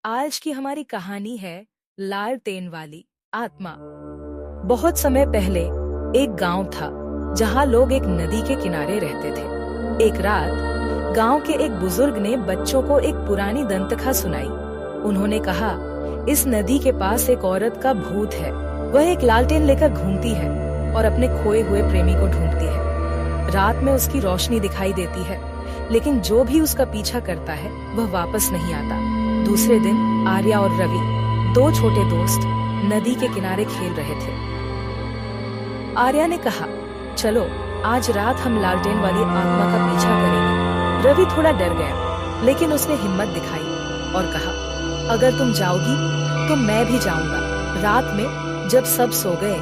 आज की हमारी कहानी है लालटेन वाली आत्मा। बहुत समय पहले एक गांव था जहां लोग एक नदी के किनारे रहते थे। एक रात गांव के एक बुजुर्ग ने बच्चों को एक पुरानी दंतकथा सुनाई। उन्होंने कहा, इस नदी के पास एक औरत का भूत है। वह एक लालटेन लेकर घूमती है और अपने खोए हुए प्रेमी को ढूंढती है। रात में उसकी रोशनी दिखाई देती है, लेकिन जो भी उसका पीछा करता है वह वापस नहीं आता। दूसरे दिन आर्या और रवि, दो छोटे दोस्त, नदी के किनारे खेल रहे थे। आर्या ने कहा, चलो आज रात हम लालटेन वाली आत्मा का पीछा करेंगे। रवि थोड़ा डर गया, लेकिन उसने हिम्मत दिखाई और कहा, अगर तुम जाओगी तो मैं भी जाऊंगा। रात में जब सब सो गए,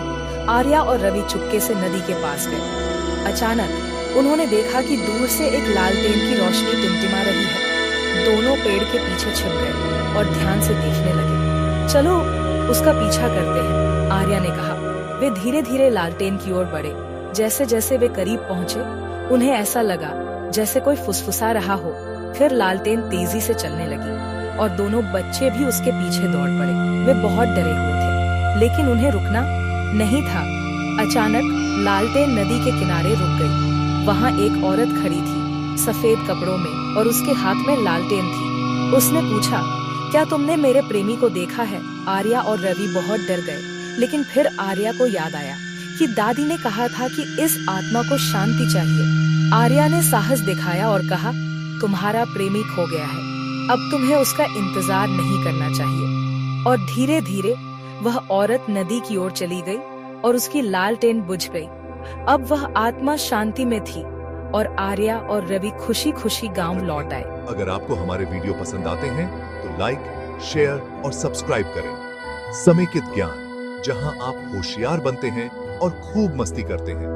आर्या और रवि चुपके से नदी के पास गए। अचानक उन्होंने देखा कि दूर से एक लालटेन की रोशनी टिमटिमा रही है। दोनों पेड़ के पीछे छिप गए और ध्यान से देखने लगे। चलो उसका पीछा करते हैं, आर्या ने कहा। वे धीरे धीरे लालटेन की ओर बढ़े। जैसे जैसे वे करीब पहुंचे, उन्हें ऐसा लगा जैसे कोई फुसफुसा रहा हो। फिर लालटेन तेजी से चलने लगी और दोनों बच्चे भी उसके पीछे दौड़ पड़े। वे बहुत डरे हुए थे, लेकिन उन्हें रुकना नहीं था। अचानक लालटेन नदी के किनारे रुक गई। वहाँ एक औरत खड़ी थी, सफेद कपड़ों में, और उसके हाथ में लालटेन थी। उसने पूछा, क्या तुमने मेरे प्रेमी को देखा है? आर्या और रवि बहुत डर गए, लेकिन फिर आर्या को याद आया कि दादी ने कहा था कि इस आत्मा को शांति चाहिए। आर्या ने साहस दिखाया और कहा, तुम्हारा प्रेमी खो गया है, अब तुम्हें उसका इंतजार नहीं करना चाहिए। और धीरे धीरे वह औरत नदी की ओर चली गई और उसकी लालटेन बुझ गई। अब वह आत्मा शांति में थी और आर्या और रवि खुशी खुशी गांव लौट आए। अगर आपको हमारे वीडियो पसंद आते हैं तो लाइक, शेयर और सब्सक्राइब करें। समेकित ज्ञान, जहां आप होशियार बनते हैं और खूब मस्ती करते हैं।